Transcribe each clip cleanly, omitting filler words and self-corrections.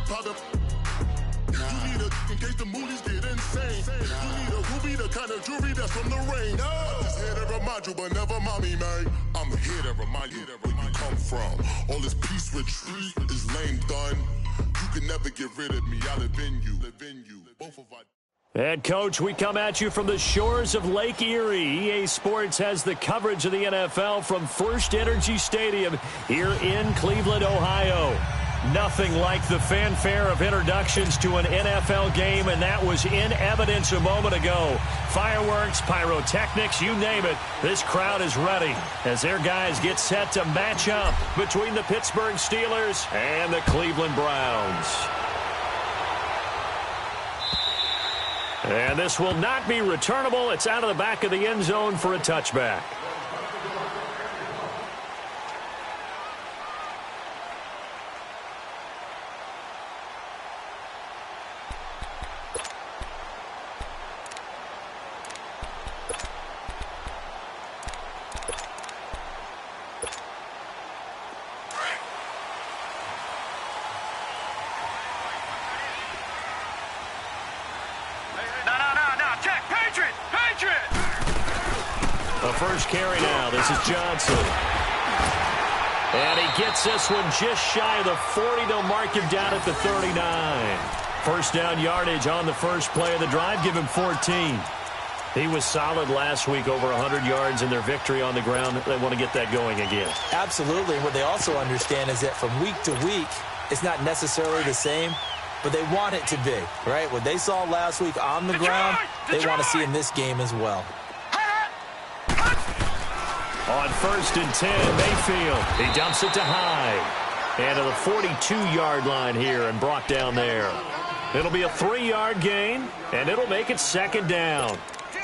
You need in case the movies get insane. You need a ruby, the kind of jewelry that's from the rain. I'm just here to remind you, but never mommy, man. I'm here to remind you where you come from. All this peace retreat is lame done. You can never get rid of me. I live in you. Both of us. And, Coach, we come at you from the shores of Lake Erie. EA Sports has the coverage of the NFL from First Energy Stadium here in Cleveland, Ohio. Nothing like the fanfare of introductions to an NFL game, and that was in evidence a moment ago. Fireworks, pyrotechnics, you name it. This crowd is ready as their guys get set to match up between the Pittsburgh Steelers and the Cleveland Browns. And this will not be returnable. It's out of the back of the end zone for a touchback. First carry now. This is Johnson. And he gets this one just shy of the 40. They'll mark him down at the 39. First down yardage on the first play of the drive. Give him 14. He was solid last week, over 100 yards in their victory on the ground. They want to get that going again. Absolutely. What they also understand is that from week to week, it's not necessarily the same, but they want it to be, right? What they saw last week on the ground, they want to see in this game as well. On 1st and 10, Mayfield. He dumps it to Hyde. And to the 42-yard line here and brought down there. It'll be a 3-yard gain, and it'll make it 2nd down.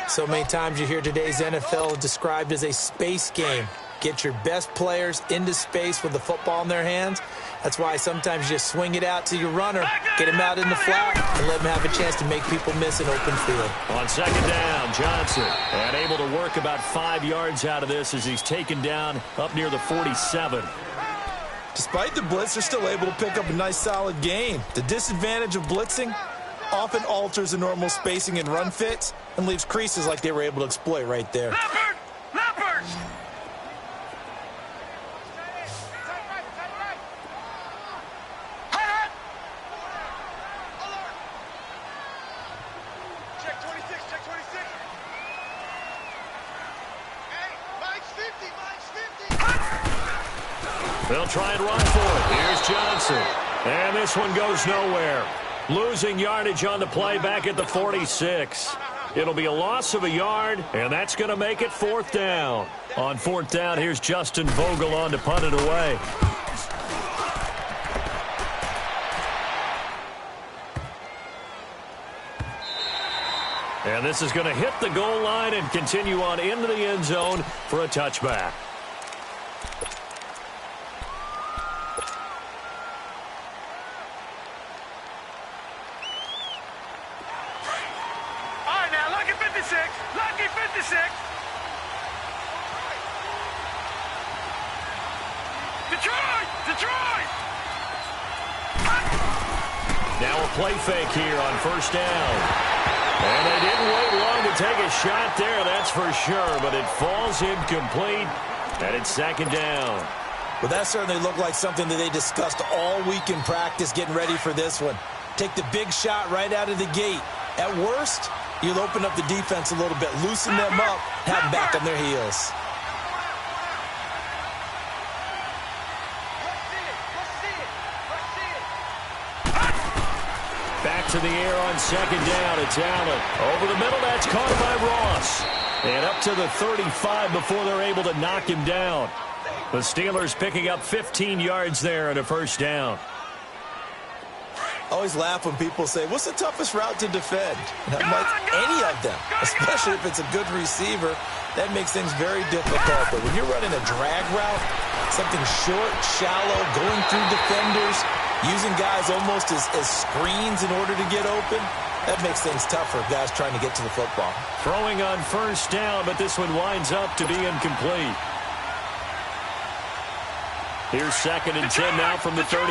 So many times you hear today's NFL described as a space game. Get your best players into space with the football in their hands. That's why sometimes you just swing it out to your runner, get him out in the flat, and let him have a chance to make people miss an open field. On 2nd down, Johnson, and able to work about 5 yards out of this as he's taken down up near the 47. Despite the blitz, they're still able to pick up a nice, solid gain. The disadvantage of blitzing often alters the normal spacing and run fits and leaves creases like they were able to exploit right there. Leopard! Leopard! Check 26, check 26. Hey, Mike's 50, Mike's 50. They'll try and run for it. Here's Johnson. And this one goes nowhere. Losing yardage on the play back at the 46. It'll be a loss of a yard, and that's going to make it 4th down. On 4th down, here's Justin Vogel on to punt it away. And this is going to hit the goal line and continue on into the end zone for a touchback. Lucky 56. Detroit! Now a play fake here on 1st down. And they didn't wait long to take a shot there, that's for sure. But it falls incomplete, and it's 2nd down. Well, that certainly looked like something that they discussed all week in practice getting ready for this one. Take the big shot right out of the gate. At worst, you'll open up the defense a little bit, loosen them up, have them back on their heels. Back to the air on 2nd down. It's Allen. Over the middle, that's caught by Ross. And up to the 35 before they're able to knock him down. The Steelers picking up 15 yards there and a 1st down. I always laugh when people say, what's the toughest route to defend? And I'm like, any of them, especially if it's a good receiver. That makes things very difficult. But when you're running a drag route, something short, shallow, going through defenders, using guys almost as screens in order to get open, that makes things tough for guys trying to get to the football. Throwing on 1st down, but this one winds up to be incomplete. Here's 2nd and 10 now from the 35.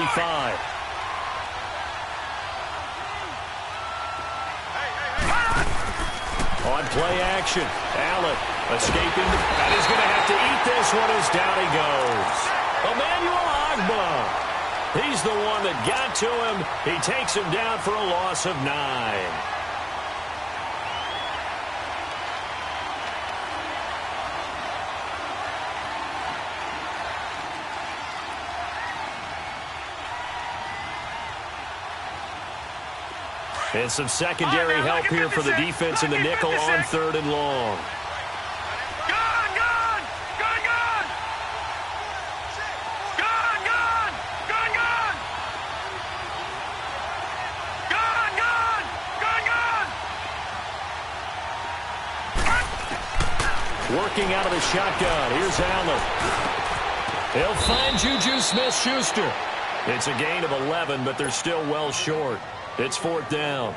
On play action, Allen escaping, and he's going to have to eat this one as down he goes. Emmanuel Ogbah. He's the one that got to him. He takes him down for a loss of 9. And some secondary help here for the defense in the nickel on 3rd and long. Working out of the shotgun. Here's Allen. He'll find Juju Smith-Schuster. It's a gain of 11, but they're still well short. It's 4th down.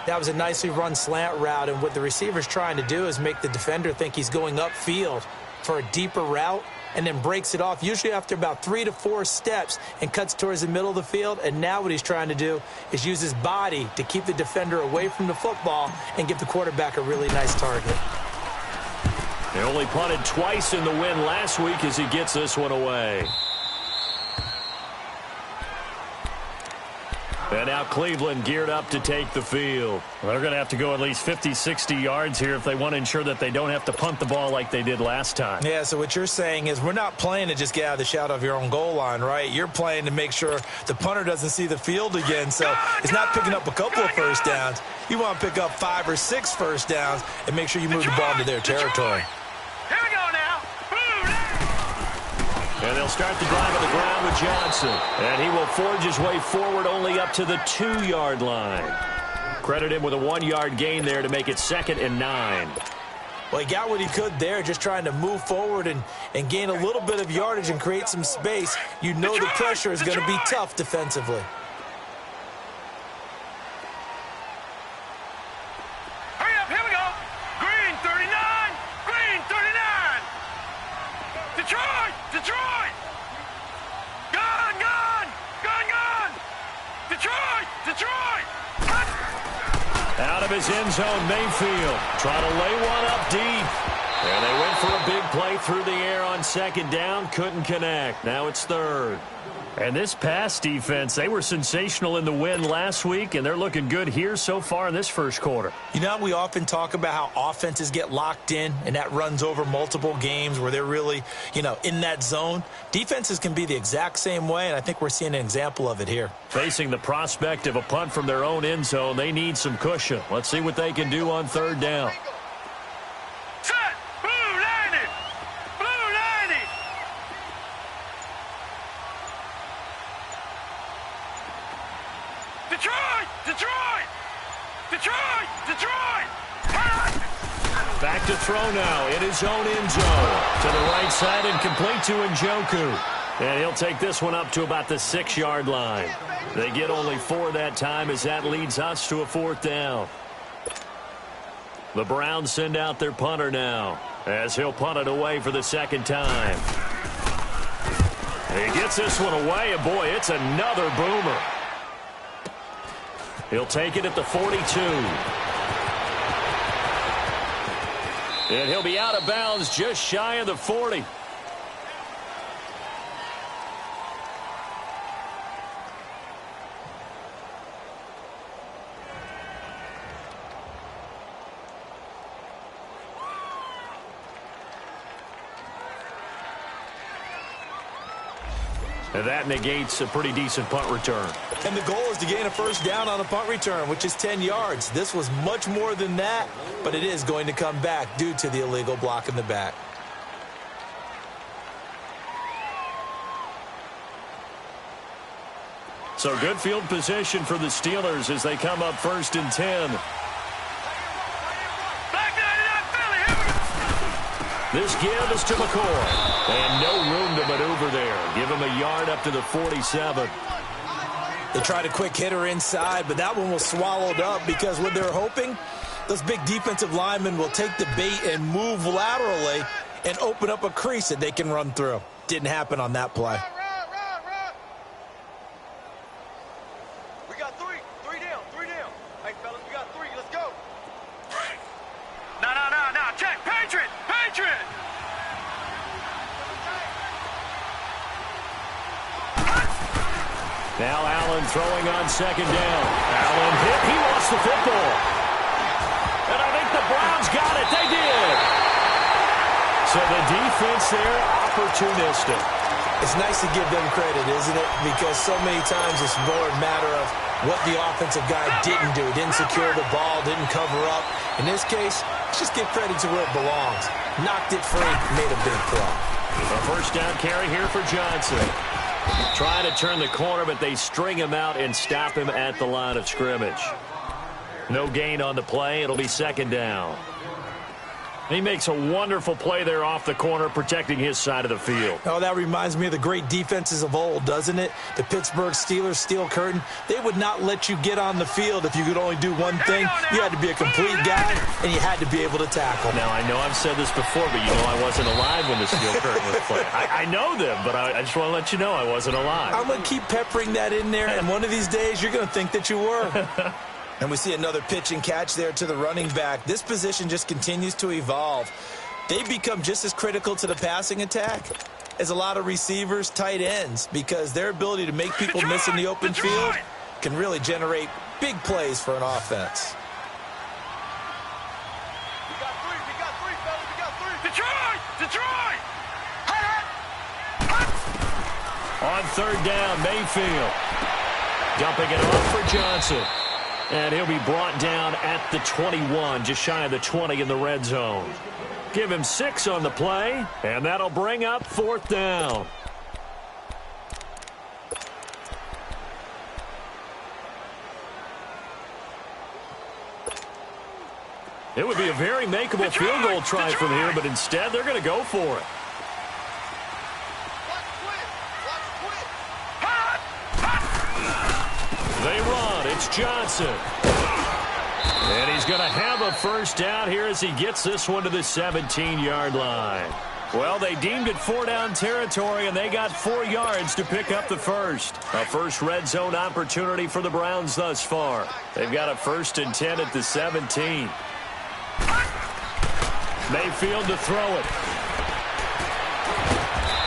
That was a nicely run slant route, and what the receiver's trying to do is make the defender think he's going upfield for a deeper route and then breaks it off, usually after about 3 to 4 steps, and cuts towards the middle of the field. And now what he's trying to do is use his body to keep the defender away from the football and give the quarterback a really nice target. They only punted twice in the win last week as he gets this one away. And now Cleveland geared up to take the field. Well, they're going to have to go at least 50, 60 yards here if they want to ensure that they don't have to punt the ball like they did last time. Yeah, so what you're saying is we're not playing to just get out of the shadow of your own goal line, right? You're playing to make sure the punter doesn't see the field again. So it's not picking up a couple of first downs. You want to pick up 5 or 6 first downs and make sure you move the ball into their territory. Here we go now. And they'll start the drive on the ground with Johnson. And he will forge his way forward only up to the 2-yard line. Credit him with a 1-yard gain there to make it 2nd and 9. Well, he got what he could there, just trying to move forward and gain a little bit of yardage and create some space. You know the pressure is going to be tough defensively. Hurry up, here we go. Green 39, green 39. Detroit, Detroit. Gun, gun, gun, gun. Detroit, Detroit. Out of his end zone, Mayfield trying to lay one up deep. And they went for a big play through the air on 2nd down. Couldn't connect. Now it's 3rd. And this pass defense, they were sensational in the win last week, and they're looking good here so far in this first quarter. You know, we often talk about how offenses get locked in, and that runs over multiple games where they're really, in that zone. Defenses can be the exact same way, and I think we're seeing an example of it here. Facing the prospect of a punt from their own end zone, they need some cushion. Let's see what they can do on 3rd down. Set. Blue landed. Blue landed. Detroit, Detroit. Detroit, Detroit. Back to throw now in his own end zone. To the right side and complete to Njoku. And he'll take this one up to about the 6-yard line. They get only 4 that time as that leads us to a 4th down. The Browns send out their punter now as he'll punt it away for the 2nd time. He gets this one away, and boy, it's another boomer. He'll take it at the 42. And he'll be out of bounds just shy of the 40. And that negates a pretty decent punt return. And the goal is to gain a first down on a punt return, which is 10 yards. This was much more than that, but it is going to come back due to the illegal block in the back. So good field position for the Steelers as they come up 1st and 10. This give is to McCoy. And no room to maneuver there. Give him a yard up to the 47. They tried a quick hitter inside, but that one was swallowed up because what they're hoping, those big defensive linemen will take the bait and move laterally and open up a crease that they can run through. Didn't happen on that play. We got three down. Hey, fellas, we got 3. Let's go. No. Check. Patriot. Now Allen throwing on second down. Allen hit. He lost the football. And I think the Browns got it. They did. So the defense there, opportunistic. It's nice to give them credit, isn't it? Because so many times it's more a matter of what the offensive guy didn't do. Didn't secure the ball, didn't cover up. In this case, just give credit to where it belongs. Knocked it free, made a big throw. A first down carry here for Johnson. Trying to turn the corner, but they string him out and stop him at the line of scrimmage. No gain on the play. It'll be second down. He makes a wonderful play there off the corner, protecting his side of the field. Oh, that reminds me of the great defenses of old, doesn't it? The Pittsburgh Steelers steel curtain. They would not let you get on the field if you could only do one thing. You had to be a complete guy, and you had to be able to tackle. Now, I know I've said this before, but you know I wasn't alive when the steel curtain was played. I know them, but I just want to let you know I wasn't alive. I'm going to keep peppering that in there, and one of these days you're going to think that you were. And we see another pitch and catch there to the running back. This position just continues to evolve. They become just as critical to the passing attack as a lot of receivers, tight ends, because their ability to make people miss in the open field can really generate big plays for an offense. We got three, fellas. We got three. Detroit! On third down, Mayfield. Dumping it off for Johnson. And he'll be brought down at the 21, just shy of the 20 in the red zone. Give him 6 on the play, and that'll bring up fourth down. It would be a very makeable field goal try from here, but instead they're going to go for it. They run. It's Johnson. And he's going to have a first down here as he gets this one to the 17-yard line. Well, they deemed it 4-down territory, and they got 4 yards to pick up the first. A first red zone opportunity for the Browns thus far. They've got a 1st and 10 at the 17. Mayfield to throw it.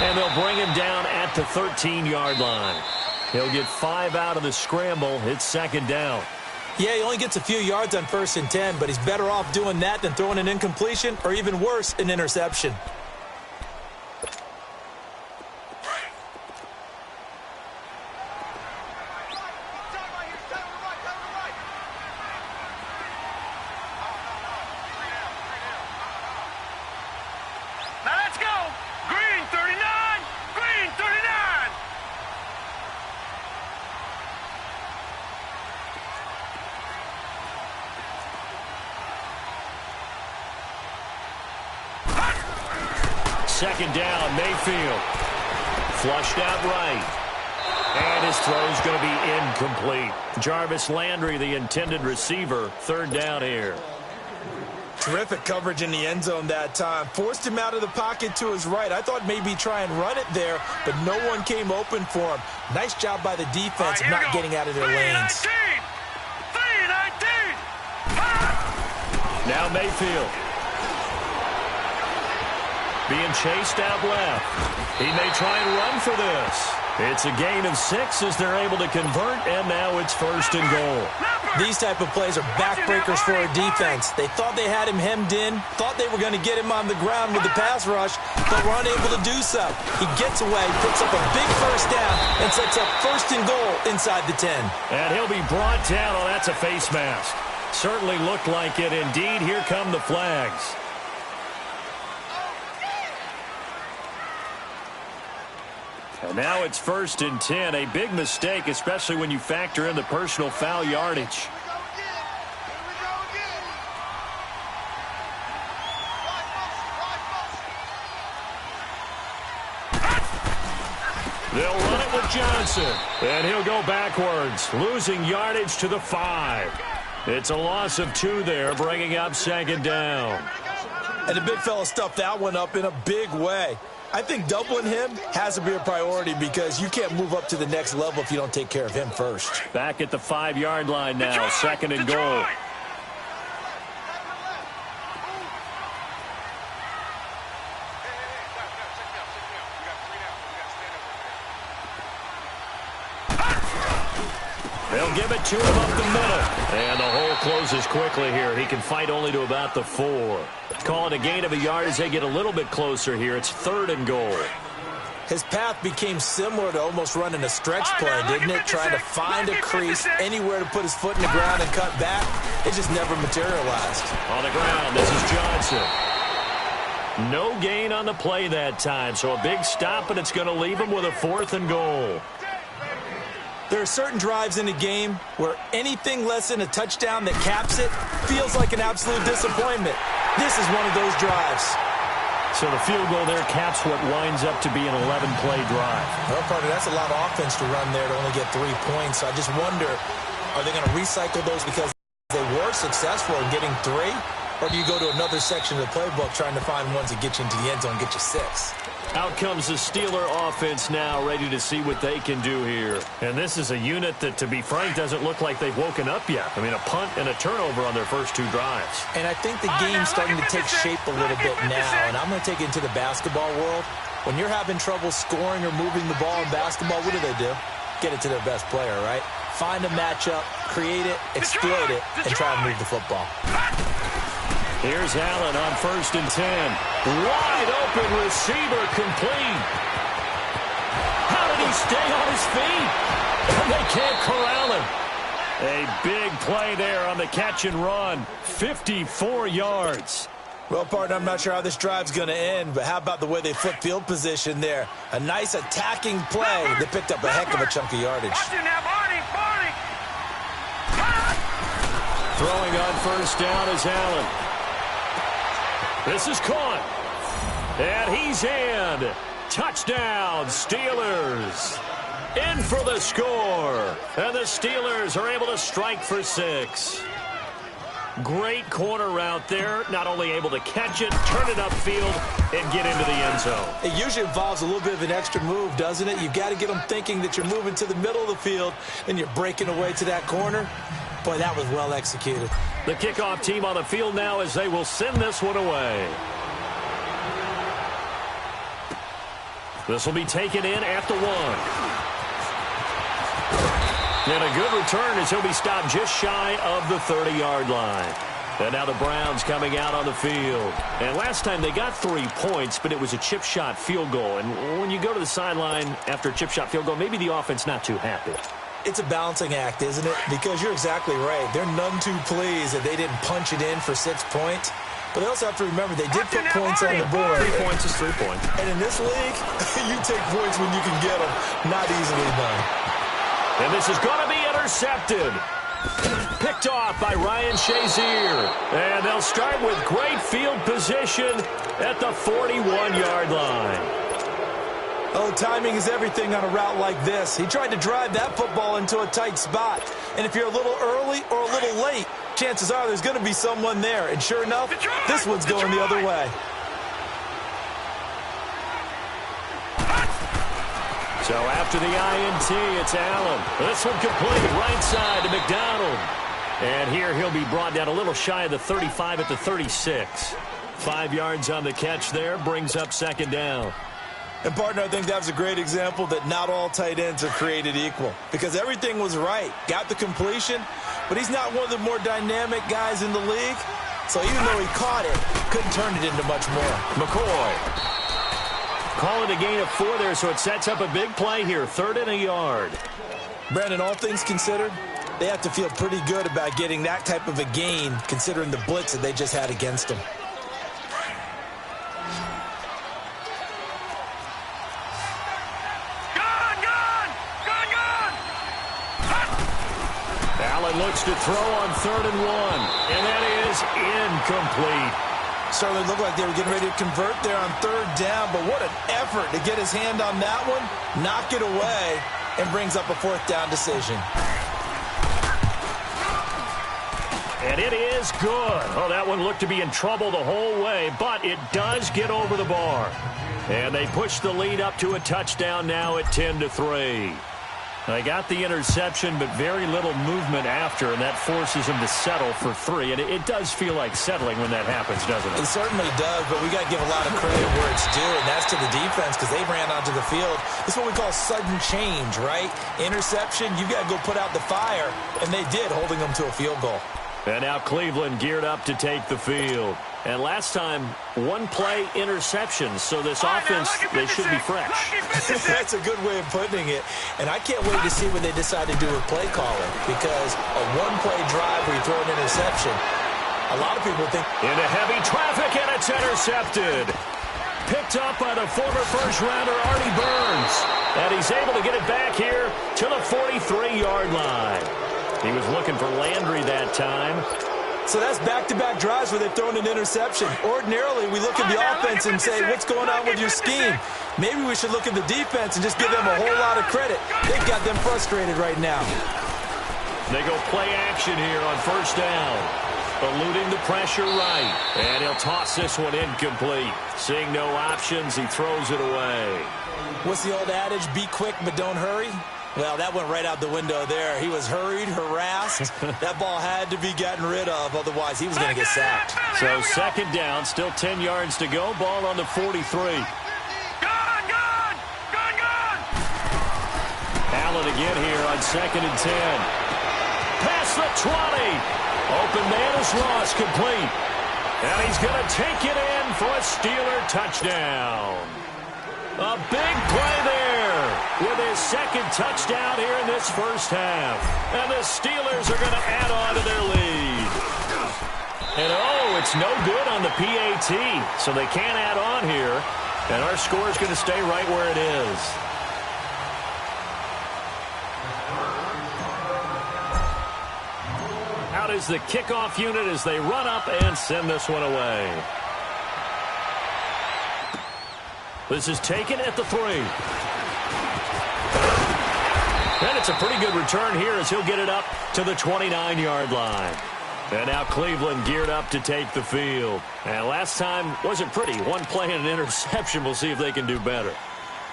And they'll bring him down at the 13-yard line. He'll get 5 out of the scramble. It's second down. Yeah, he only gets a few yards on 1st and 10, but he's better off doing that than throwing an incompletion or even worse, an interception. Now let's go. Green 39. Green 39. Second down, Mayfield. Flushed out right. And his throw's going to be incomplete. Jarvis Landry, the intended receiver, third down here. Terrific coverage in the end zone that time. Forced him out of the pocket to his right. I thought maybe try and run it there, but no one came open for him. Nice job by the defense of not getting out of their lanes. 319. Now Mayfield. Being chased out left. He may try and run for this. It's a gain of 6 as they're able to convert, and now it's 1st and goal. These type of plays are backbreakers for a defense. They thought they had him hemmed in, thought they were going to get him on the ground with the pass rush, but were unable to do so. He gets away, picks up a big first down, and sets up 1st and goal inside the 10. And he'll be brought down. Oh, that's a face mask. Certainly looked like it. Indeed, here come the flags. And now it's 1st and 10. A big mistake, especially when you factor in the personal foul yardage. They'll run it with Johnson. And he'll go backwards, losing yardage to the 5. It's a loss of 2 there, bringing up second down. And the big fella stuffed that one up in a big way. I think doubling him has to be a priority because you can't move up to the next level if you don't take care of him first. Back at the 5-yard line now, 2nd and goal. They'll give it to him up the middle. And the hole closes quickly here. He can fight only to about the 4. Call it a gain of a yard as they get a little bit closer here. It's 3rd and goal. His path became similar to almost running a stretch play, didn't it? Trying to find a crease, anywhere to put his foot in the ground and cut back. It just never materialized. On the ground, this is Johnson. No gain on the play that time, so a big stop, and it's going to leave him with a 4th and goal. There are certain drives in a game where anything less than a touchdown that caps it feels like an absolute disappointment. This is one of those drives. So the field goal there caps what winds up to be an 11-play drive. Well, partner, that's a lot of offense to run there to only get 3 points. So I just wonder, are they going to recycle those because they were successful in getting 3? Or do you go to another section of the playbook trying to find ones that get you into the end zone and get you 6? Out comes the Steeler offense now, ready to see what they can do here. And this is a unit that, to be frank, doesn't look like they've woken up yet. I mean, a punt and a turnover on their first 2 drives. And I think the game's starting to take shape a little bit now. And I'm going to take it into the basketball world. When you're having trouble scoring or moving the ball in basketball, what do? Get it to their best player, right? Find a matchup, create it, exploit it, and try to move the football. Here's Allen on 1st and 10. Wide open receiver complete. How did he stay on his feet? And they can't corral him. A big play there on the catch and run. 54 yards. Well, partner, I'm not sure how this drive's going to end, but how about the way they flip field position there? A nice attacking play. They picked up a heck of a chunk of yardage. Throwing on 1st down is Allen. This is caught. And he's in. Touchdown, Steelers. In for the score. And the Steelers are able to strike for 6. Great corner route there. Not only able to catch it, turn it upfield, and get into the end zone. It usually involves a little bit of an extra move, doesn't it? You've got to get them thinking that you're moving to the middle of the field and you're breaking away to that corner. Boy, that was well executed. The kickoff team on the field now as they will send this one away. This will be taken in at the 1. And a good return as he'll be stopped just shy of the 30-yard line. And now the Browns coming out on the field. And last time they got 3 points, but it was a chip shot field goal. And when you go to the sideline after a chip shot field goal, maybe the offense not too happy. It's a balancing act, isn't it? Because you're exactly right. They're none too pleased that they didn't punch it in for 6 points. But they also have to remember they did put points on the board. 3 points is 3 points. And in this league, you take points when you can get them. Not easily done. And this is going to be intercepted. Picked off by Ryan Shazier. And they'll start with great field position at the 41-yard line. Oh, timing is everything on a route like this. He tried to drive that football into a tight spot. And if you're a little early or a little late, chances are there's going to be someone there. And sure enough, this one's going the other way. So after the INT, it's Allen. This one complete, right side to McDonald. And here he'll be brought down a little shy of the 35 at the 36. 5 yards on the catch there, brings up 2nd down. And, partner, I think that was a great example that not all tight ends are created equal. Because everything was right. Got the completion, but he's not one of the more dynamic guys in the league. So even though he caught it, couldn't turn it into much more. McCoy. Call it a gain of 4 there, so it sets up a big play here. 3rd and a yard. Brandon, all things considered, they have to feel pretty good about getting that type of a gain, considering the blitz that they just had against them. Allen looks to throw on 3rd and 1, and that is incomplete. Certainly looked like they were getting ready to convert there on 3rd down, but what an effort to get his hand on that one, knock it away, and brings up a 4th down decision. And it is good. Oh, that one looked to be in trouble the whole way, but it does get over the bar. And they push the lead up to a touchdown now at 10-3. They got the interception, but very little movement after, and that forces them to settle for 3. And it does feel like settling when that happens, doesn't it? It certainly does, but we got to give a lot of credit where it's due, and that's to the defense because they ran onto the field. It's what we call sudden change, right? Interception, you got to go put out the fire, and they did, holding them to a field goal. And now Cleveland geared up to take the field. And last time, 1-play interceptions, so this offense, they should be fresh. That's a good way of putting it. And I can't wait to see what they decide to do with play calling, because a 1-play drive where you throw an interception, a lot of people think... Into heavy traffic, and it's intercepted. Picked up by the former first-rounder Artie Burns. And he's able to get it back here to the 43-yard line. He was looking for Landry that time. So that's back-to-back drives where they've thrown an interception. Ordinarily, we look at the offense and say, what's going on with your scheme? Maybe we should look at the defense and just give them a whole lot of credit. They've got them frustrated right now. They go play action here on first down. Eluding the pressure right. And he'll toss this one incomplete. Seeing no options, he throws it away. What's the old adage? Be quick, but don't hurry. Well, that went right out the window there. He was hurried, harassed. That ball had to be gotten rid of, otherwise he was going to get sacked. So second down, still 10 yards to go. Ball on the 43. Gone! Allen again here on second and 10. Past the 20. Open man is lost, complete. And he's going to take it in for a Steeler touchdown. A big play there with his second touchdown here in this first half. And the Steelers are going to add on to their lead. And, it's no good on the PAT, so they can't add on here. And our score is going to stay right where it is. Out is the kickoff unit as they run up and send this one away. This is taken at the 3. And it's a pretty good return here as he'll get it up to the 29-yard line. And now Cleveland geared up to take the field. And last time wasn't pretty. 1 play and an interception. We'll see if they can do better.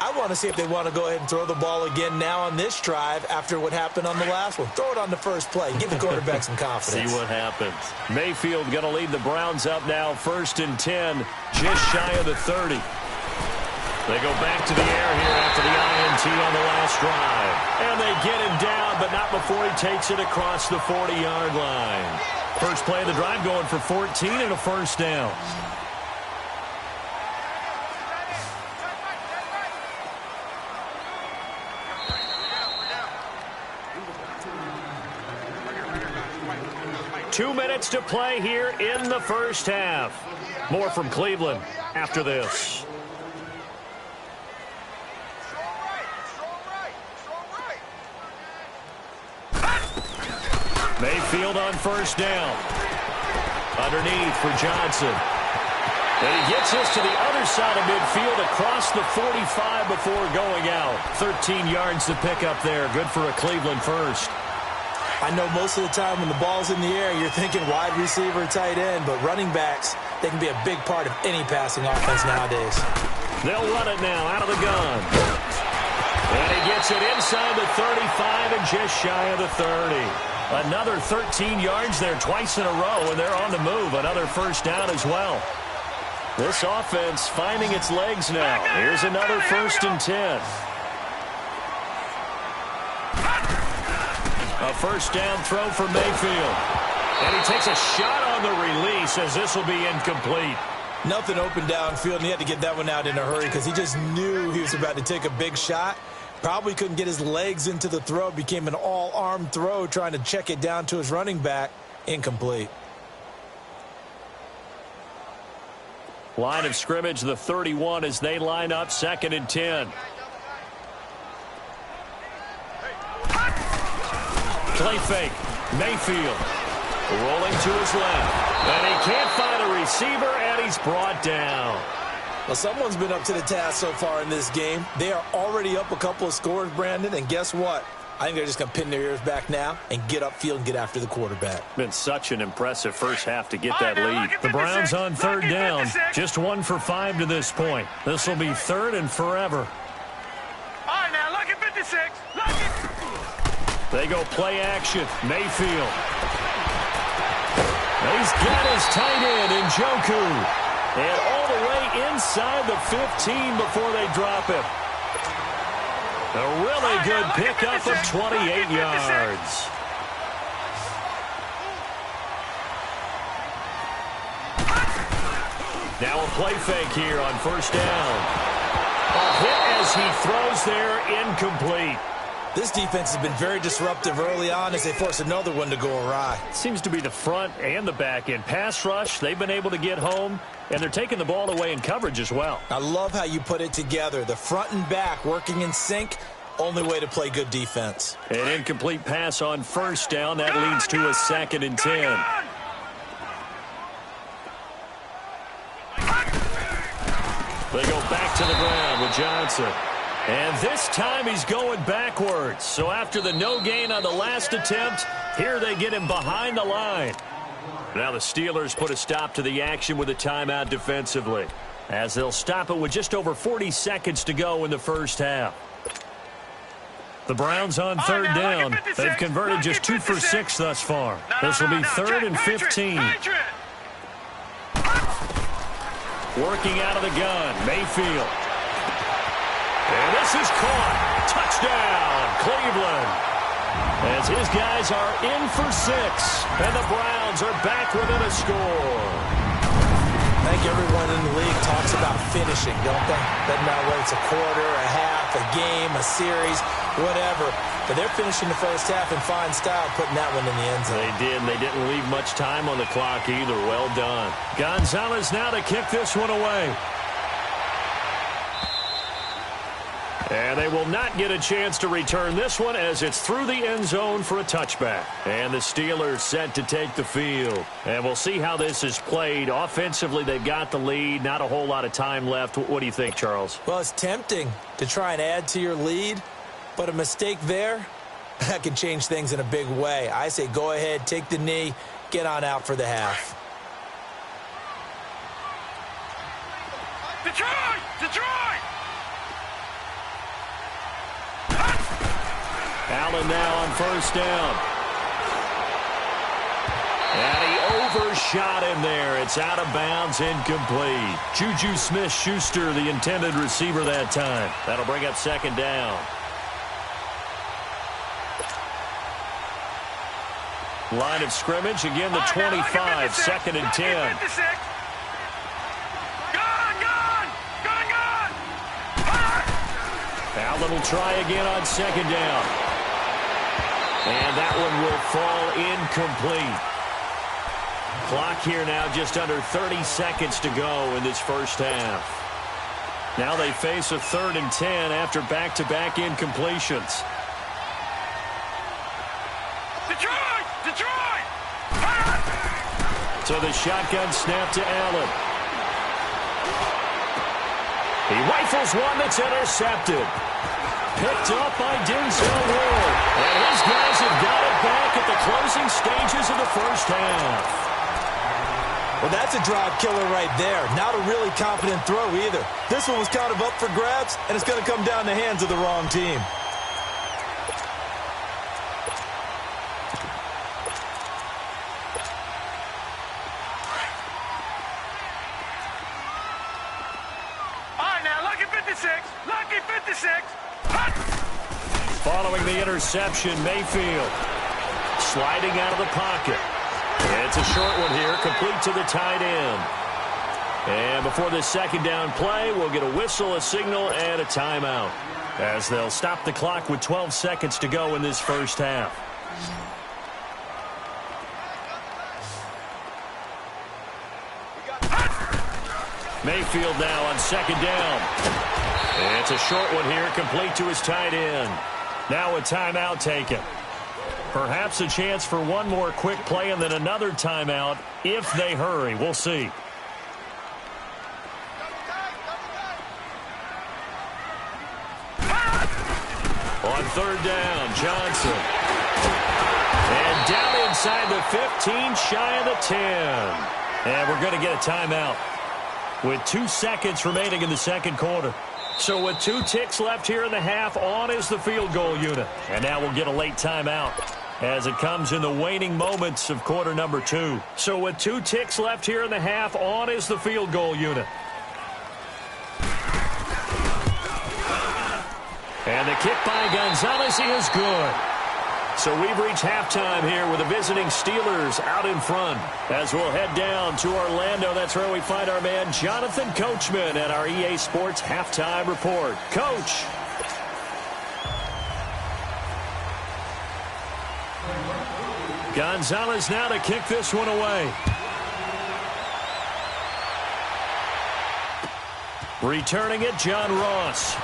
I want to see if they want to go ahead and throw the ball again now on this drive after what happened on the last one. Throw it on the first play. Give the quarterback some confidence. See what happens. Mayfield going to lead the Browns up now, 1st and 10, just shy of the 30. They go back to the air here after the INT on the last drive. And they get him down, but not before he takes it across the 40-yard line. First play of the drive going for 14 and a first down. Two minutes to play here in the first half. More from Cleveland after this. Mayfield on first down. Underneath for Johnson. And he gets this to the other side of midfield across the 45 before going out. 13 yards to pick up there. Good for a Cleveland first. I know most of the time when the ball's in the air, you're thinking wide receiver, tight end, but running backs, they can be a big part of any passing offense nowadays. They'll run it now out of the gun. And he gets it inside the 35 and just shy of the 30. Another 13 yards there twice in a row, and they're on the move. Another first down as well. This offense finding its legs now. Here's another 1st and 10. A first down throw for Mayfield. And he takes a shot on the release as this will be incomplete. Nothing open downfield, and he had to get that one out in a hurry because he just knew he was about to take a big shot. Probably couldn't get his legs into the throw. Became an all-arm throw trying to check it down to his running back. Incomplete. Line of scrimmage, the 31 as they line up 2nd and 10. Play fake. Mayfield rolling to his left. And he can't find a receiver, and he's brought down. Well, someone's been up to the task so far in this game. They are already up a couple of scores, Brandon, and guess what? I think they're just going to pin their ears back now and get upfield and get after the quarterback. Been such an impressive first half to get that lead. The Browns on 3rd down, just 1 for 5 to this point. This will be 3rd and forever. All right, now, look at 56. Look at... They go play action. Mayfield. He's got his tight end in Njoku. And all the way inside the 15 before they drop him. A really good pickup of 28 yards. Now a play fake here on first down. A hit as he throws there, incomplete. This defense has been very disruptive early on as they force another one to go awry. Seems to be the front and the back end. Pass rush, they've been able to get home, and they're taking the ball away in coverage as well. I love how you put it together. The front and back working in sync, only way to play good defense. An incomplete pass on first down. That leads to a 2nd and 10. They go back to the ground with Johnson. And this time he's going backwards. So after the no gain on the last attempt, here they get him behind the line. Now the Steelers put a stop to the action with a timeout defensively, as they'll stop it with just over 40 seconds to go in the first half. The Browns on third down. They've converted just 2 for 6 thus far. This will be 3rd and 15. Working out of the gun, Mayfield. And this is caught. Touchdown, Cleveland. As his guys are in for 6, and the Browns are back within a score. I think everyone in the league talks about finishing, don't they? Doesn't matter whether it's a quarter, a half, a game, a series, whatever. But they're finishing the first half in fine style, putting that one in the end zone. They did, and they didn't leave much time on the clock either. Well done. Gonzalez now to kick this one away. And they will not get a chance to return this one as it's through the end zone for a touchback. And the Steelers set to take the field. And we'll see how this is played. Offensively, they've got the lead. Not a whole lot of time left. What do you think, Charles? Well, it's tempting to try and add to your lead, but a mistake there, that can change things in a big way. I say go ahead, take the knee, get on out for the half. Detroit! Detroit! Allen now on first down. And he overshot him there. It's out of bounds, incomplete. Juju Smith-Schuster, the intended receiver that time. That'll bring up 2nd down. Line of scrimmage, again the 25, 2nd and 10. Allen will try again on 2nd down. And that one will fall incomplete. Clock here now just under 30 seconds to go in this first half. Now they face a 3rd and 10 after back-to-back incompletions. Detroit! Detroit! So the shotgun snap to Allen. He rifles one that's intercepted. Picked up by Denzel Ward. And his guys have got it back at the closing stages of the first half. Well, that's a drive killer right there. Not a really confident throw either. This one was kind of up for grabs, and it's going to come down the hands of the wrong team. Following the interception, Mayfield sliding out of the pocket. And it's a short one here, complete to the tight end. And before this 2nd down play, we'll get a whistle, a signal, and a timeout, as they'll stop the clock with 12 seconds to go in this first half. Mayfield now on 2nd down. And it's a short one here, complete to his tight end. Now a timeout taken. Perhaps a chance for one more quick play and then another timeout if they hurry. We'll see. On 3rd down, Johnson. And down inside the 15, shy of the 10. And we're going to get a timeout with 2 seconds remaining in the 2nd quarter. So with 2 ticks left here in the half, on is the field goal unit. And now we'll get a late timeout as it comes in the waning moments of quarter number 2. So with 2 ticks left here in the half, on is the field goal unit. And the kick by Gonzalez is good. So we've reached halftime here with the visiting Steelers out in front. As we'll head down to Orlando, that's where we find our man Jonathan Coachman at our EA Sports Halftime Report. Coach. Gonzalez now to kick this one away. Returning it, John Ross.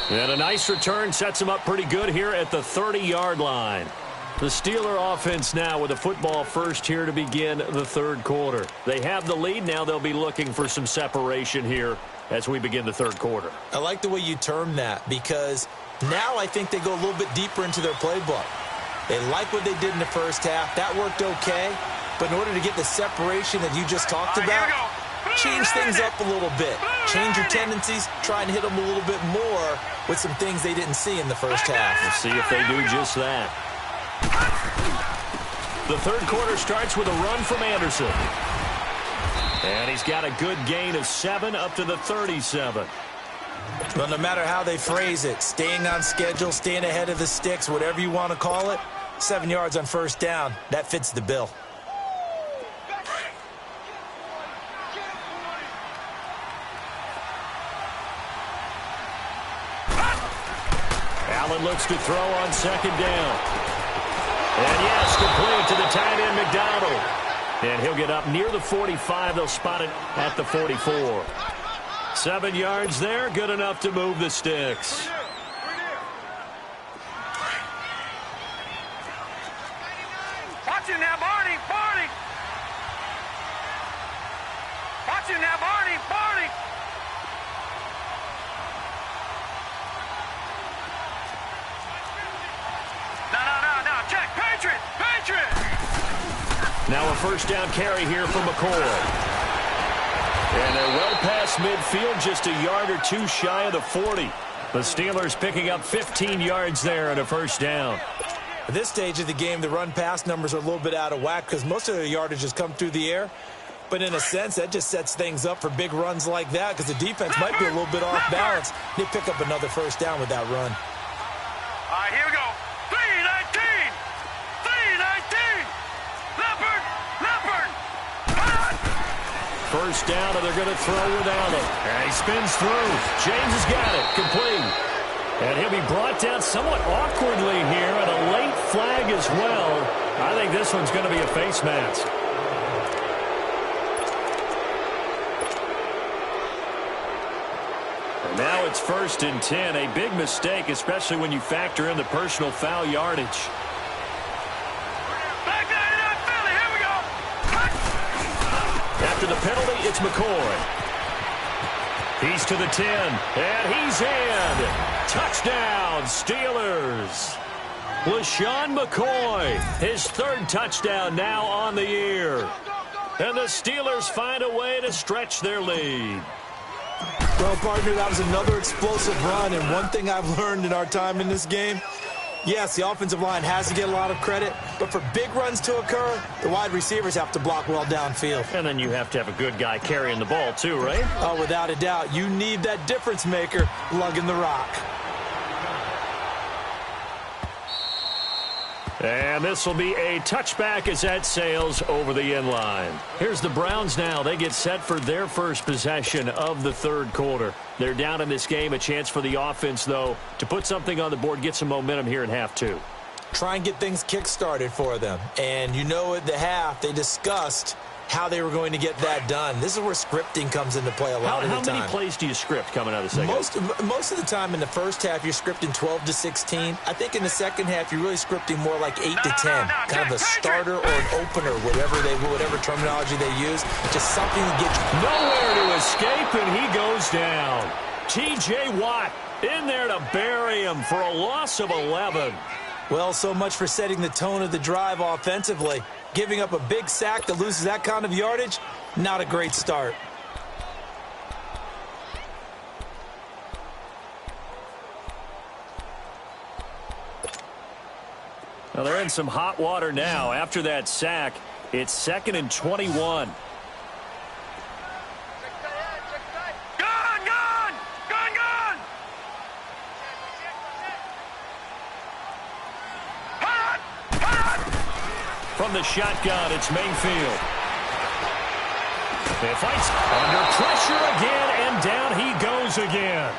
And a nice return sets him up pretty good here at the 30-yard line. The Steeler offense now with a football first here to begin the third quarter. They have the lead. Now they'll be looking for some separation here as we begin the third quarter. I like the way you term that because now I think they go a little bit deeper into their playbook. They like what they did in the first half. That worked okay. But in order to get the separation that you just talked about, change things up a little bit. Change your tendencies. Try and hit them a little bit more with some things they didn't see in the first half. We'll see if they do just that. The third quarter starts with a run from Anderson. And he's got a good gain of 7 up to the 37. Well, no matter how they phrase it, staying on schedule, staying ahead of the sticks, whatever you want to call it, 7 yards on first down, that fits the bill. Allen looks to throw on second down. And yes, complete to the tight end McDonald. And he'll get up near the 45. They'll spot it at the 44. 7 yards there, good enough to move the sticks. Watch it now, Barney, Barney. Watch it now, Barney, Barney. No, check, Patriot, Patriot. Now a first down carry here for McCoy. And they're well past midfield, just a yard or two shy of the 40. The Steelers picking up 15 yards there and a first down. At this stage of the game, the run-pass numbers are a little bit out of whack because most of their yardage has come through the air. But in a sense, that just sets things up for big runs like that because the defense might be a little bit off balance. They pick up another first down with that run. All right, here we go. 3-19. 3-19. Leopard, Leopard. First down, and they're going to throw without it. And he spins through. James has got it. Complete. And he'll be brought down somewhat awkwardly here, and a late flag as well. I think this one's going to be a face mask. And now it's 1st and 10. A big mistake, especially when you factor in the personal foul yardage. After the penalty, it's McCoy. He's to the 10, and he's in. Touchdown, Steelers. LaShawn McCoy, his 3rd touchdown now on the year. And the Steelers find a way to stretch their lead. Well, partner, that was another explosive run, and one thing I've learned in our time in this game, yes, the offensive line has to get a lot of credit, but for big runs to occur, the wide receivers have to block well downfield. And then you have to have a good guy carrying the ball too, right? Oh, without a doubt. You need that difference maker lugging the rock. And this will be a touchback as that sails over the end line. Here's the Browns now. They get set for their first possession of the third quarter. They're down in this game. A chance for the offense, though, to put something on the board, get some momentum here in half 2. Try and get things kick-started for them. And you know at the half, they discussed how they were going to get that done. This is where scripting comes into play a lot of the time. How many plays do you script coming out of the second half? Most of the time in the first half, you're scripting 12 to 16. I think in the second half, you're really scripting more like 8 to 10. Kind of a starter or an opener, whatever terminology they use. Just something to get you. Nowhere to escape, and he goes down. T.J. Watt in there to bury him for a loss of 11. Well, so much for setting the tone of the drive offensively. Giving up a big sack that loses that kind of yardage, not a great start. Well, they're in some hot water now. After that sack, it's 2nd and 21. From the shotgun, it's Mayfield. He fights under pressure again, and down he goes again.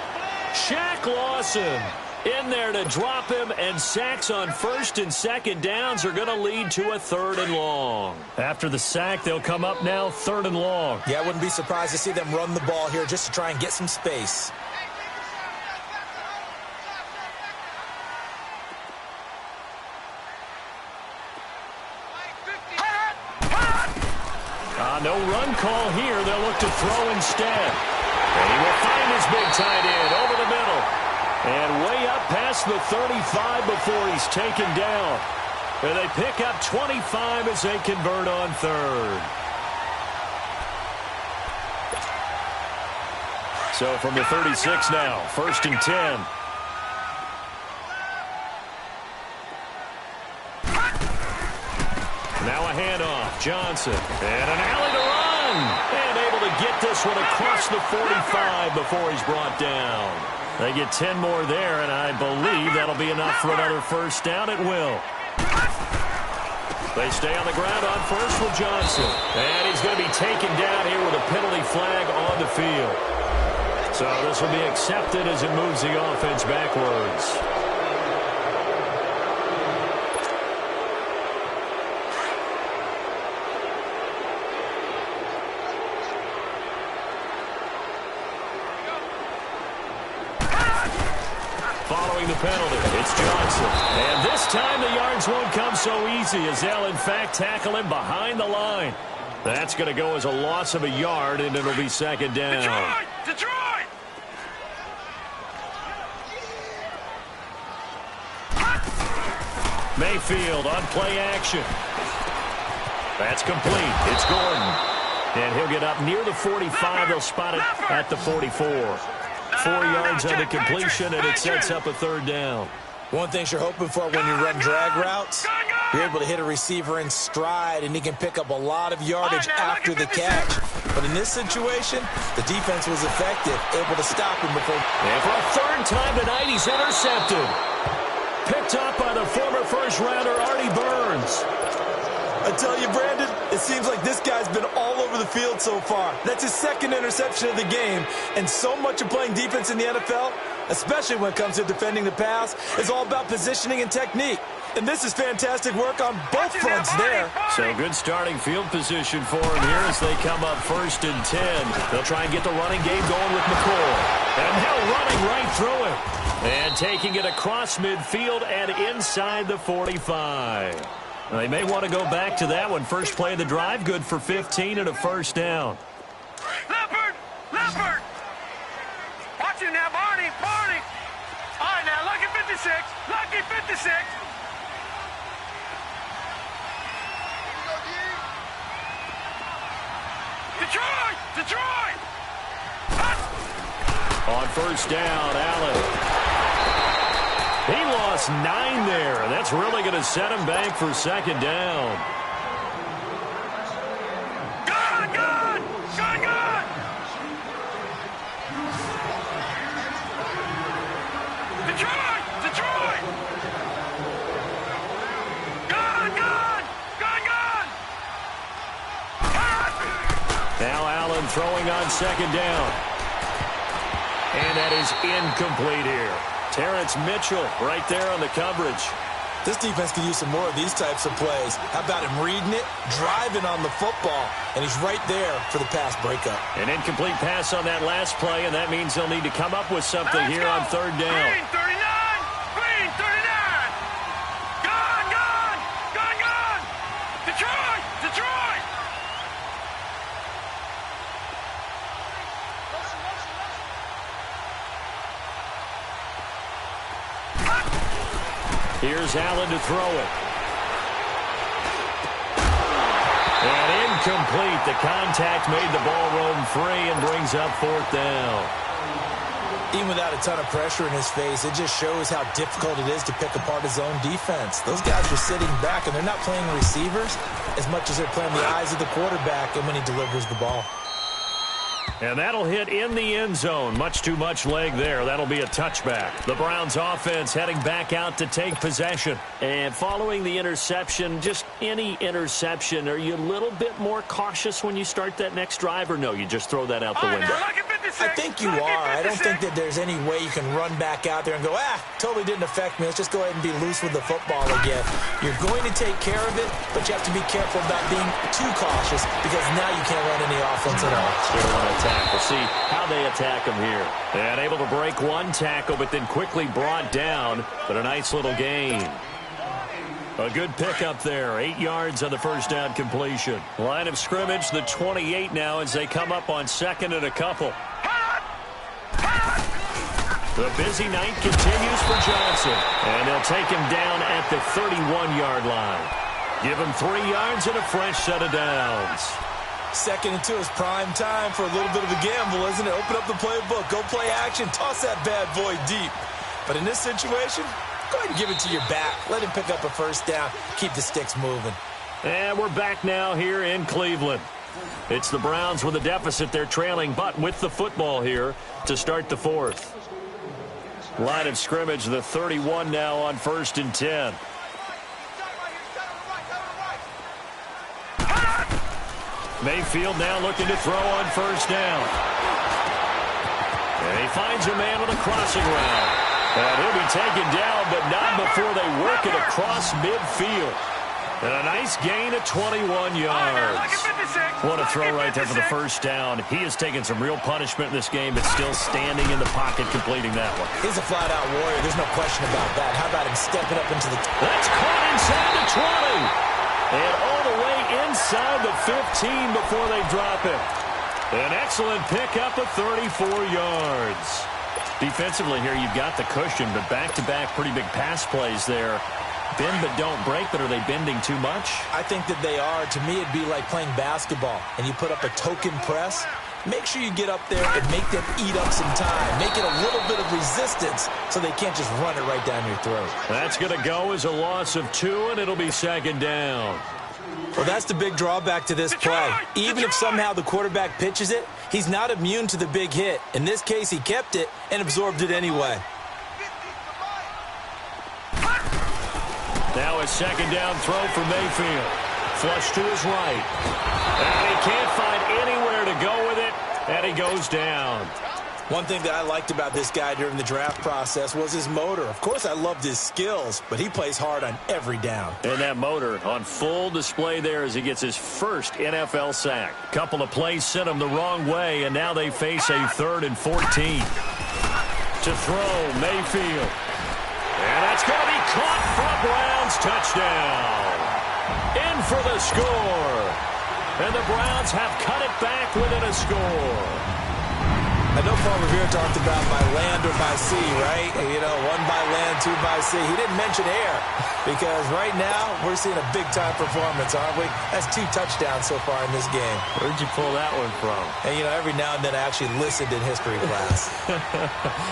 Shaq Lawson in there to drop him, and sacks on 1st and 2nd downs are going to lead to a 3rd and long. After the sack, they'll come up now 3rd and long. Yeah, I wouldn't be surprised to see them run the ball here just to try and get some space. No run call here. They'll look to throw instead. And he will find his big tight end over the middle. And way up past the 35 before he's taken down. And they pick up 25 as they convert on 3rd. So from the 36 now, 1st and 10. Now a handoff. Johnson. And an alley to run. And able to get this one across the 45 before he's brought down. They get 10 more there, and I believe that'll be enough for another 1st down. It will. They stay on the ground on 1st with Johnson. And he's going to be taken down here with a penalty flag on the field. So this will be accepted as it moves the offense backwards. Following the penalty, it's Johnson. And this time the yards won't come so easy as they'll, in fact, tackle him behind the line. That's going to go as a loss of a yard, and it'll be 2nd down. Detroit! Mayfield on play action. That's complete. It's Gordon. And he'll get up near the 45. They'll spot it at the 44. 4 yards on the completion, and it sets up a 3rd down. One thing you're hoping for when you run drag routes, you're able to hit a receiver in stride, and he can pick up a lot of yardage after the catch. But in this situation, the defense was effective, able to stop him before. And for a 3rd time tonight, he's intercepted. Picked up by the former 1st-rounder, Artie Burns. I tell you, Brandon, it seems like this guy's been all over the field so far. That's his 2nd interception of the game. And so much of playing defense in the NFL, especially when it comes to defending the pass, is all about positioning and technique. And this is fantastic work on both fronts there. So good starting field position for him here as they come up 1st and 10. They'll try and get the running game going with McCoy. And now running right through him. And taking it across midfield and inside the 45. They may want to go back to that one. First play of the drive, good for 15 and a 1st down. Leopard! Leopard! Watch it now, Barney! Barney! All right, now, lucky 56. Lucky 56. Detroit! Detroit! On 1st down, Allen. He lost 9 there, and that's really going to set him back for 2nd down. Good, good! Good, good! Detroit! Detroit! Good, good! Good, good! Now Allen throwing on 2nd down. And that is incomplete here. Terrence Mitchell right there on the coverage. This defense could use some more of these types of plays. How about him reading it, driving on the football, and he's right there for the pass breakup. An incomplete pass on that last play, and that means they'll need to come up with something here on 3rd down. Green 39! Green 39! Gone, gone! Gone, gone! Detroit! Detroit! Here's Allen to throw it. And incomplete. The contact made the ball roam free and brings up 4th down. Even without a ton of pressure in his face, it just shows how difficult it is to pick apart his own defense. Those guys are sitting back, and they're not playing receivers as much as they're playing the eyes of the quarterback and when he delivers the ball. And that'll hit in the end zone. Much too much leg there. That'll be a touchback. The Browns offense heading back out to take possession. And following the interception, just any interception, are you a little bit more cautious when you start that next drive, or no, you just throw that out the window? I think you are. I don't think that there's any way you can run back out there and go, totally didn't affect me. Let's just go ahead and be loose with the football again. You're going to take care of it, but you have to be careful about being too cautious because now you can't run any offense at all. Still want to attack. We'll see how they attack him here. And able to break one tackle, but then quickly brought down, but a nice little gain. A good pickup there. 8 yards on the first down completion. Line of scrimmage, the 28 now as they come up on second and a couple. The busy night continues for Johnson, and they'll take him down at the 31-yard line. Give him 3 yards and a fresh set of downs. 2nd and 2 is prime time for a little bit of a gamble, isn't it? Open up the playbook, go play action, toss that bad boy deep. But in this situation, go ahead and give it to your back. Let him pick up a first down, keep the sticks moving. And we're back now here in Cleveland. It's the Browns with a deficit. They're trailing, but with the football here to start the fourth. Line of scrimmage, the 31 now on 1st and 10. Mayfield now looking to throw on first down. And he finds a man with a crossing route. And he'll be taken down, but not before they work it across midfield. And a nice gain of 21 yards. What a throw right there for the first down. He has taken some real punishment in this game, but still standing in the pocket, completing that one. He's a flat-out warrior. There's no question about that. How about him stepping up into the... That's caught inside the 20. And all the way inside the 15 before they drop it. An excellent pickup of 34 yards. Defensively here, you've got the cushion, but back-to-back pretty big pass plays there. Bend but don't break, but are they bending too much? I think that they are. To me, it'd be like playing basketball, and you put up a token press. Make sure you get up there and make them eat up some time. Make it a little bit of resistance so they can't just run it right down your throat. That's going to go as a loss of 2, and it'll be 2nd down. Well, that's the big drawback to this play. Even if somehow the quarterback pitches it, he's not immune to the big hit. In this case, he kept it and absorbed it anyway. Now a 2nd down throw for Mayfield. Flush to his right. And he can't find anywhere to go with it, and he goes down. One thing that I liked about this guy during the draft process was his motor. Of course, I loved his skills, but he plays hard on every down. And that motor on full display there as he gets his first NFL sack. Couple of plays sent him the wrong way, and now they face a 3rd and 14. To throw, Mayfield. And that's going to be caught for a Browns touchdown. In for the score. And the Browns have cut it back within a score. I know Paul Revere talked about by land or by sea, right? You know, 1 by land, 2 by sea. He didn't mention air because right now we're seeing a big-time performance, aren't we? That's 2 touchdowns so far in this game. Where'd you pull that one from? And, you know, every now and then I actually listened in history class.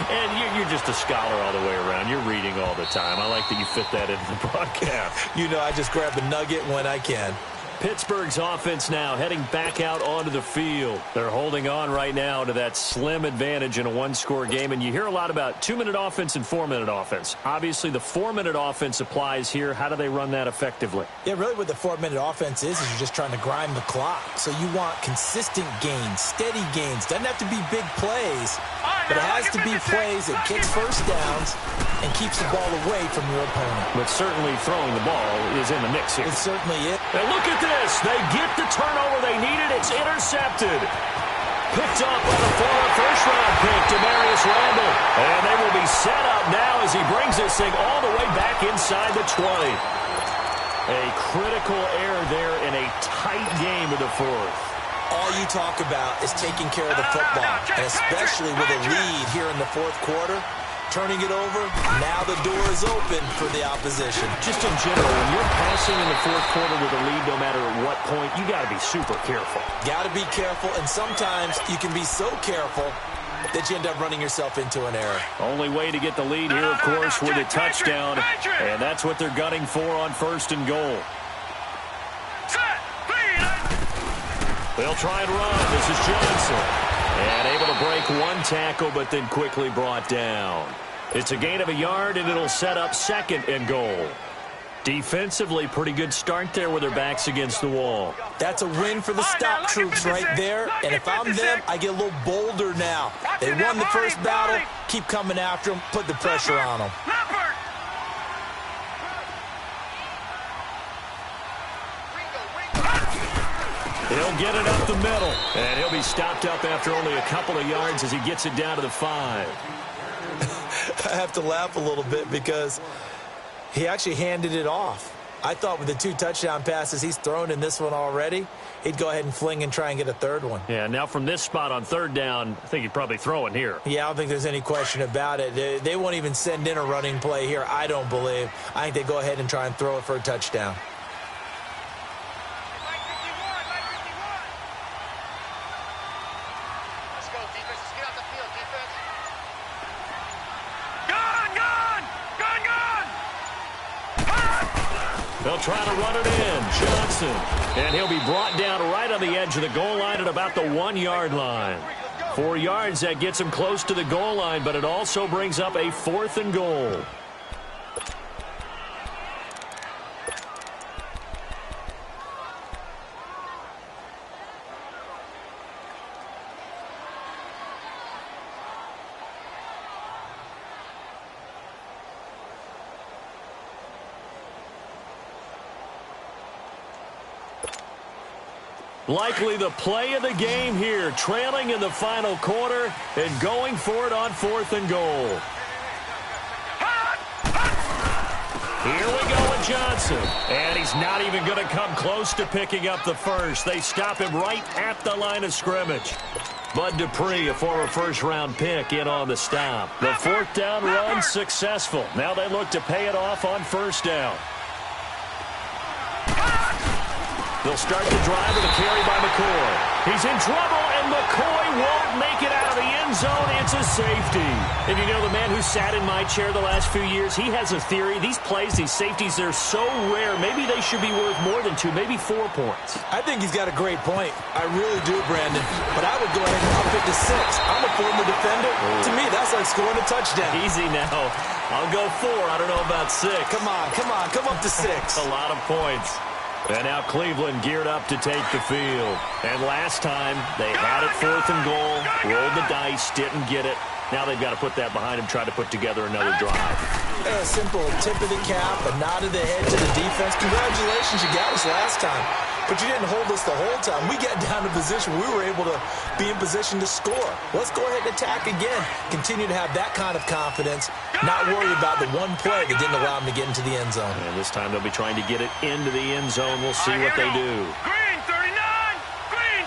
And you're just a scholar all the way around. You're reading all the time. I like that you fit that into the broadcast. You know, I just grab a nugget when I can. Pittsburgh's offense now heading back out onto the field. They're holding on right now to that slim advantage in a 1-score game. And you hear a lot about 2-minute offense and 4-minute offense. Obviously, the 4-minute offense applies here. How do they run that effectively? Yeah, really what the 4-minute offense is you're just trying to grind the clock. So you want consistent gains, steady gains. Doesn't have to be big plays, but it has to be plays that gets first downs and keeps the ball away from your opponent. But certainly throwing the ball is in the mix here. It certainly is. And look at this. They get the turnover they needed. It's intercepted. Picked up by the former first-round pick, Demarius Randall. And they will be set up now as he brings this thing all the way back inside the 20. A critical error there in a tight game of the fourth. All you talk about is taking care of the football, and especially with a lead here in the fourth quarter. Turning it over, now the door is open for the opposition. Just in general, when you're passing in the fourth quarter with a lead, no matter at what point, you got to be super careful. Got to be careful, and sometimes you can be so careful that you end up running yourself into an error. Only way to get the lead here, of course, with a touchdown. And that's what they're gunning for on 1st and goal. They'll try and run. This is Johnson. And able to break one tackle, but then quickly brought down. It's a gain of a yard, and it'll set up 2nd and goal. Defensively, pretty good start there with their backs against the wall. That's a win for the stop troops right there. And if I'm them, I get a little bolder now. They won the first battle. Keep coming after them. Put the pressure on them. He'll get it up the middle. And he'll be stopped up after only a couple of yards as he gets it down to the 5. I have to laugh a little bit because he actually handed it off. I thought with the 2 touchdown passes he's thrown in this one already, he'd go ahead and fling and try and get a 3rd one. Yeah, now from this spot on 3rd down, I think he'd probably throw it here. Yeah, I don't think there's any question about it. They won't even send in a running play here, I don't believe. I think they go ahead and try and throw it for a touchdown. They'll try to run it in. Johnson. And he'll be brought down right on the edge of the goal line at about the 1-yard line. 4 yards, that gets him close to the goal line, but it also brings up a 4th and goal. Likely the play of the game here, trailing in the final quarter and going for it on 4th and goal. Here we go with Johnson. And he's not even going to come close to picking up the first. They stop him right at the line of scrimmage. Bud Dupree, a former first-round pick, in on the stop. The 4th down run successful. Now they look to pay it off on 1st down. They'll start the drive with a carry by McCoy. He's in trouble, and McCoy won't make it out of the end zone. It's a safety. And you know, the man who sat in my chair the last few years, he has a theory. These plays, these safeties, they're so rare. Maybe they should be worth more than 2, maybe 4 points. I think he's got a great point. I really do, Brandon. But I would go ahead and up it to 6. I'm a former defender. To me, that's like scoring a touchdown. Easy now. I'll go 4. I don't know about 6. Come on. Come up to 6. A lot of points. And now Cleveland geared up to take the field. And last time, they had it 4th and goal, rolled the dice, didn't get it. Now they've got to put that behind them, try to put together another drive. A simple tip of the cap, a nod of the head to the defense. Congratulations, you got us last time. But you didn't hold us the whole time. We got down to position. We were able to be in position to score. Let's go ahead and attack again. Continue to have that kind of confidence. Not worry about the one play that didn't allow them to get into the end zone. And this time they'll be trying to get it into the end zone. We'll see what they do. Green 39! Green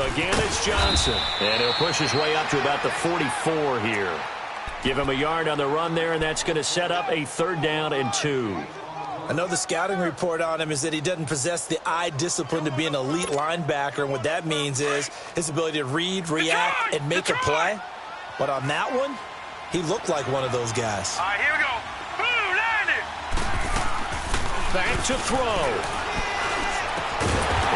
39! Again, it's Johnson. And he'll push his way up to about the 44 here. Give him a yard on the run there, and that's going to set up a 3rd down and 2. I know the scouting report on him is that he doesn't possess the eye discipline to be an elite linebacker, and what that means is his ability to read, react, and make a play. But on that one, he looked like one of those guys. All right, here we go. Boom, landed. Back to throw.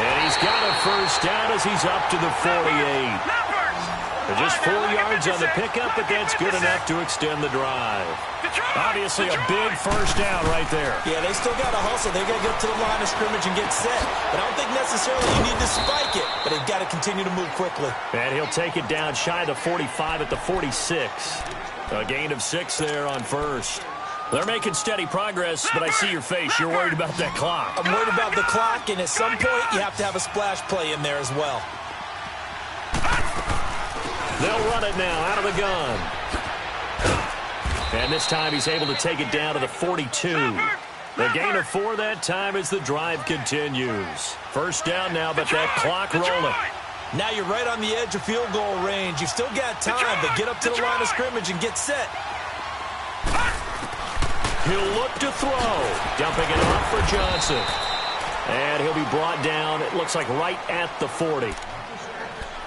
And he's got a 1st down as he's up to the 48. They're just 4 yards on the pickup, but that's good enough to extend the drive. Obviously a big 1st down right there. Yeah, they still got to hustle. They got to get to the line of scrimmage and get set. But I don't think necessarily you need to spike it, but they've got to continue to move quickly. And he'll take it down shy of the 45 at the 46. A gain of 6 there on 1st. They're making steady progress, but I see your face. You're worried about that clock. I'm worried about the clock, and at some point you have to have a splash play in there as well. They'll run it now out of the gun. And this time he's able to take it down to the 42. The gain of 4 that time as the drive continues. 1st down now, but that clock rolling. Now you're right on the edge of field goal range. You've still got time, but get up to the line of scrimmage and get set. He'll look to throw. Dumping it off for Johnson. And he'll be brought down, it looks like right at the 40.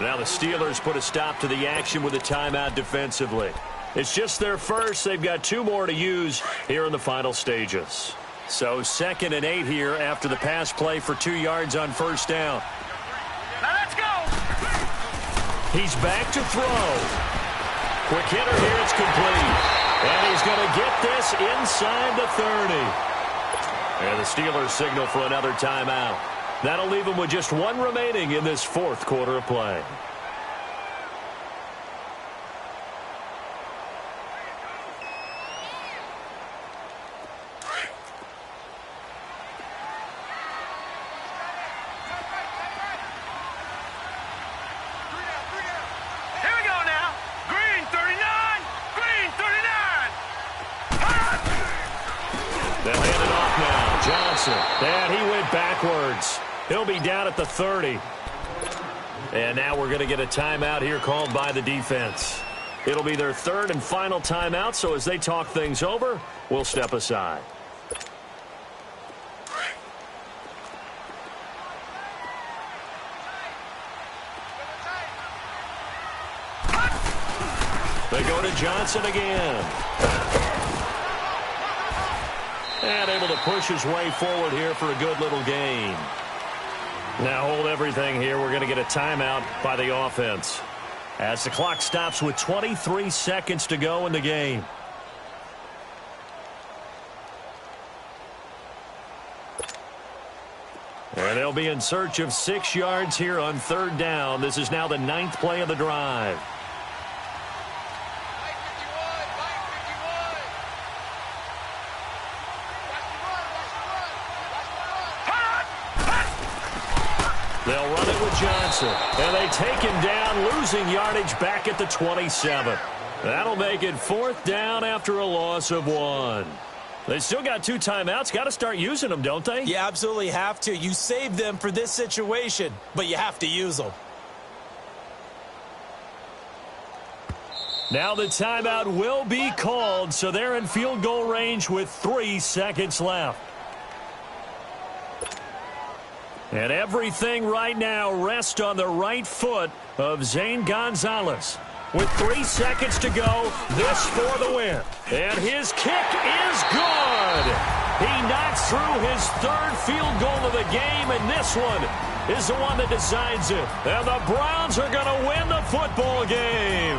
Now the Steelers put a stop to the action with a timeout defensively. It's just their first. They've got 2 more to use here in the final stages. So 2nd and 8 here after the pass play for 2 yards on first down. Now let's go. He's back to throw. Quick hitter here. It's complete. And he's going to get this inside the 30. And the Steelers signal for another timeout. That'll leave them with just 1 remaining in this 4th quarter of play. Here we go now. Green 39. Green 39. They'll hand it off now. Johnson. And he went backwards. He'll be down at the 30. And now we're going to get a timeout here called by the defense. It'll be their 3rd and final timeout, so as they talk things over, we'll step aside. They go to Johnson again. And able to push his way forward here for a good little gain. Now hold everything here. We're going to get a timeout by the offense as the clock stops with 23 seconds to go in the game. And they'll be in search of 6 yards here on 3rd down. This is now the 9th play of the drive. They'll run it with Johnson. And they take him down, losing yardage back at the 27. That'll make it 4th down after a loss of 1. They still got 2 timeouts. Got to start using them, don't they? You absolutely have to. You save them for this situation, but you have to use them. Now the timeout will be called, so they're in field goal range with 3 seconds left. And everything right now rests on the right foot of Zane Gonzalez. With 3 seconds to go, this for the win. And his kick is good. He knocks through his 3rd field goal of the game, and this one is the one that decides it. And the Browns are going to win the football game.